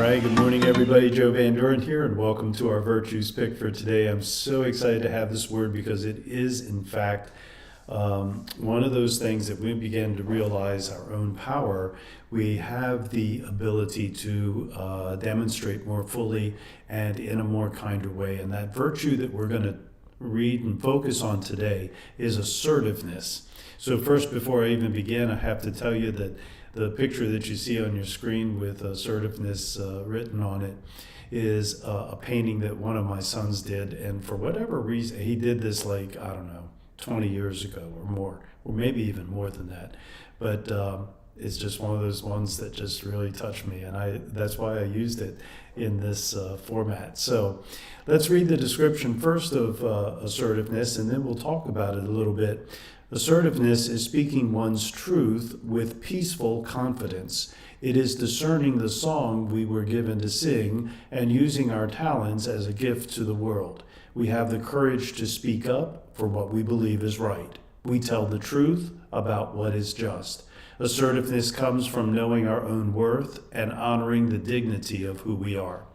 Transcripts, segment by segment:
right, good morning everybody. Joe Van Doren here, and welcome to our Virtues Pick for today. I'm so excited to have this word because it is, in fact, one of those things that we begin to realize our own power. We have the ability to demonstrate more fully and in a more kinder way. And that virtue that we're going to read and focus on today is assertiveness. So first, before I even begin, I have to tell you that the picture that you see on your screen with assertiveness written on it is a painting that one of my sons did. And for whatever reason, he did this 20 years ago or more, or maybe even more than that. But it's just one of those ones that just really touched me. And that's why I used it in this format. So let's read the description first of assertiveness, and then we'll talk about it a little bit. Assertiveness is speaking one's truth with peaceful confidence. It is discerning the song we were given to sing and using our talents as a gift to the world. We have the courage to speak up for what we believe is right. We tell the truth about what is just. Assertiveness comes from knowing our own worth and honoring the dignity of who we are.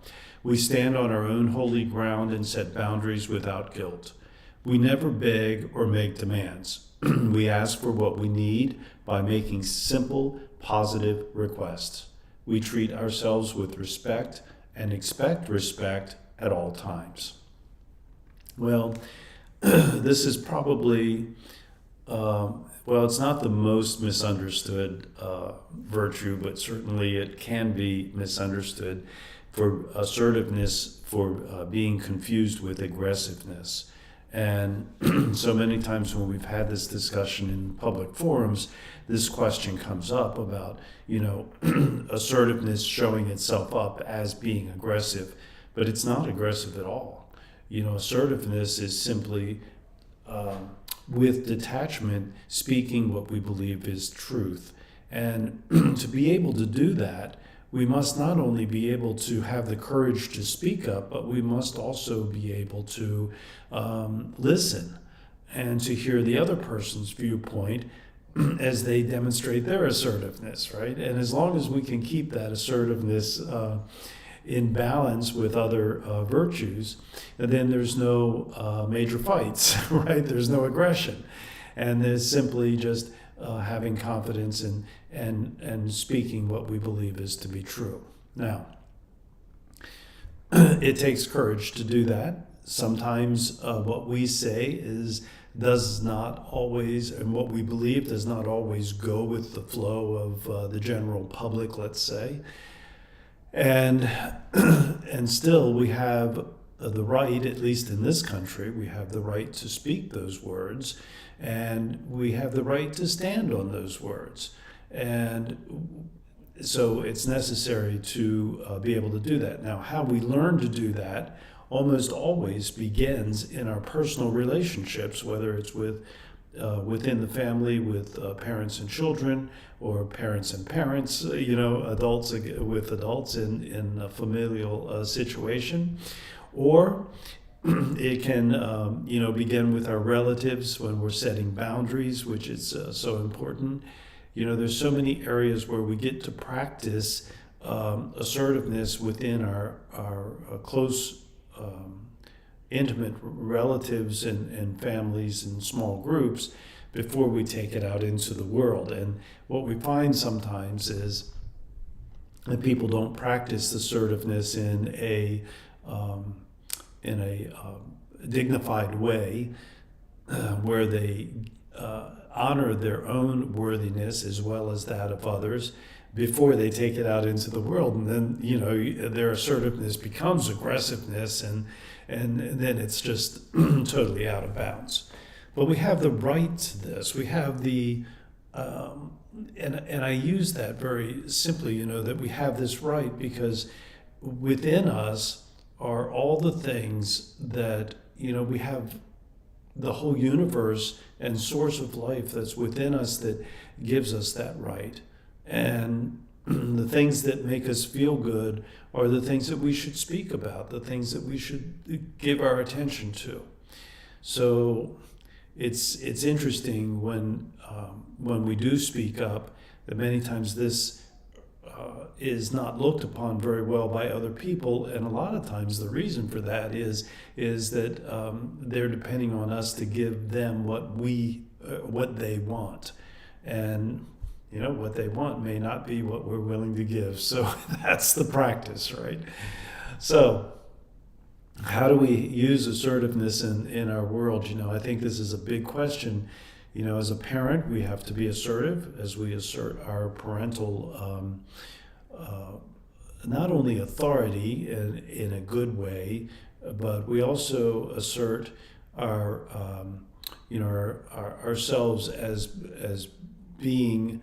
We stand on our own holy ground and set boundaries without guilt. We never beg or make demands. We ask for what we need by making simple, positive requests. We treat ourselves with respect and expect respect at all times. Well, this is probably, it's not the most misunderstood virtue, but certainly it can be misunderstood for assertiveness, for being confused with aggressiveness. And so many times when we've had this discussion in public forums, this question comes up about, assertiveness showing itself up as being aggressive, but it's not aggressive at all. Assertiveness is simply with detachment, speaking what we believe is truth. And to be able to do that, we must not only be able to have the courage to speak up, but we must also be able to listen and to hear the other person's viewpoint as they demonstrate their assertiveness, right? And as long as we can keep that assertiveness in balance with other virtues, then there's no major fights, right? There's no aggression. And there's simply just having confidence and speaking what we believe is to be true. Now, it takes courage to do that. Sometimes what we say does not always, and what we believe does not always go with the flow of the general public, let's say. And still we have the right, at least in this country, we have the right to speak those words, and we have the right to stand on those words. And so it's necessary to be able to do that. Now, how we learn to do that almost always begins in our personal relationships, whether it's within the family with parents and children, or parents and parents, adults with adults in a familial situation, or it can begin with our relatives when we're setting boundaries, which is so important. There's so many areas where we get to practice assertiveness within our close intimate relatives and families and small groups before we take it out into the world. And what we find sometimes is that people don't practice assertiveness in a dignified way where they honor their own worthiness as well as that of others before they take it out into the world. And then, their assertiveness becomes aggressiveness, and then it's just totally out of bounds. But we have the right to this. We have the, and I use that very simply, that we have this right because within us are all the things that, we have the whole universe and source of life that's within us that gives us that right. And the things that make us feel good are the things that we should speak about, the things that we should give our attention to. So it's interesting when we do speak up that many times this is not looked upon very well by other people, and a lot of times the reason for that is that they're depending on us to give them what they want, and what they want may not be what we're willing to give. So that's the practice, right? So how do we use assertiveness in our world? I think this is a big question. As a parent, we have to be assertive as we assert our parental, not only authority in a good way, but we also assert ourselves as being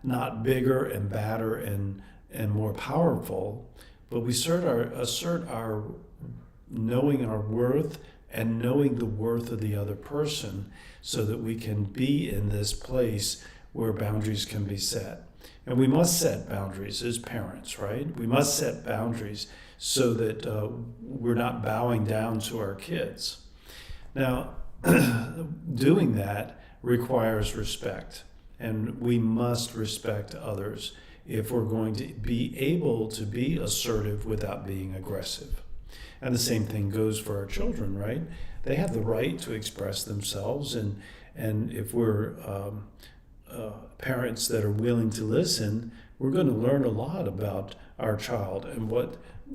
not bigger and badder and more powerful, but we assert our knowing our worth and knowing the worth of the other person, so that we can be in this place where boundaries can be set. And we must set boundaries as parents, right? We must set boundaries so that we're not bowing down to our kids. Now, doing that requires respect, and we must respect others if we're going to be able to be assertive without being aggressive. And the same thing goes for our children, right? They have the right to express themselves, and if we're parents that are willing to listen, we're going to learn a lot about our child and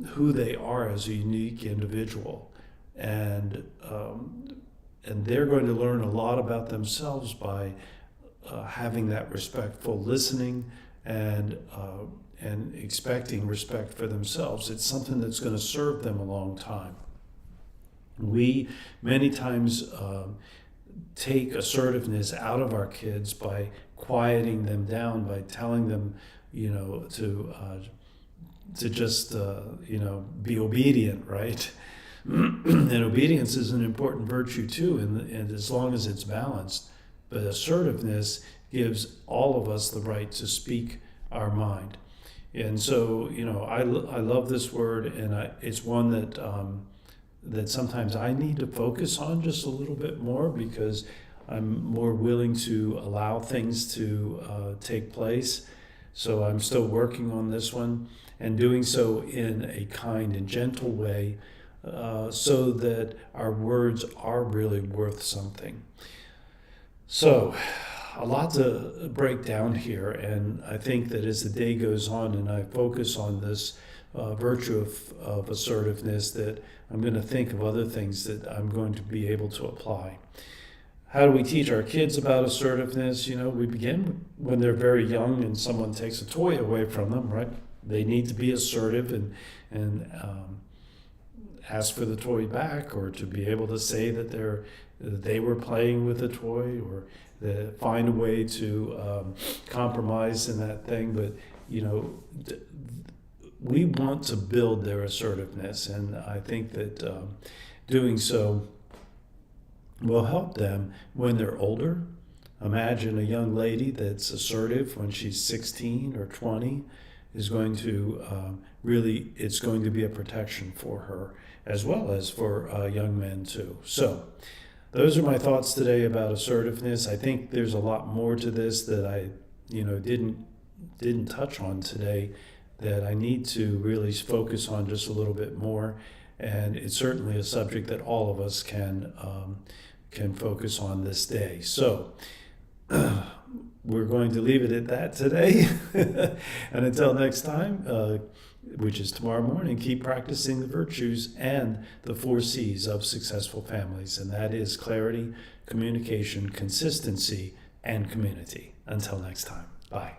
who they are as a unique individual, and they're going to learn a lot about themselves by having that respectful listening and expecting respect for themselves. It's something that's going to serve them a long time. We many times take assertiveness out of our kids by quieting them down, by telling them, to just be obedient, right? And obedience is an important virtue too, and as long as it's balanced. But assertiveness gives all of us the right to speak our mind. And so, I love this word, and it's one that sometimes I need to focus on just a little bit more, because I'm more willing to allow things to take place. So I'm still working on this one, and doing so in a kind and gentle way, so that our words are really worth something. So a lot to break down here, and I think that as the day goes on and I focus on this virtue of assertiveness, that I'm going to think of other things that I'm going to be able to apply. How do we teach our kids about assertiveness? We begin when they're very young and someone takes a toy away from them, right? They need to be assertive and ask for the toy back, or to be able to say that they were playing with the toy, or find a way to compromise in that thing. But we want to build their assertiveness, and I think that doing so will help them when they're older. Imagine a young lady that's assertive when she's 16 or 20 is going to it's going to be a protection for her, as well as for young men too. So those are my thoughts today about assertiveness. I think there's a lot more to this that I didn't touch on today, that I need to really focus on just a little bit more. And it's certainly a subject that all of us can focus on this day. So we're going to leave it at that today. And until next time, which is tomorrow morning, keep practicing the virtues and the 4 C's of successful families. And that is clarity, communication, consistency, and community. Until next time, bye.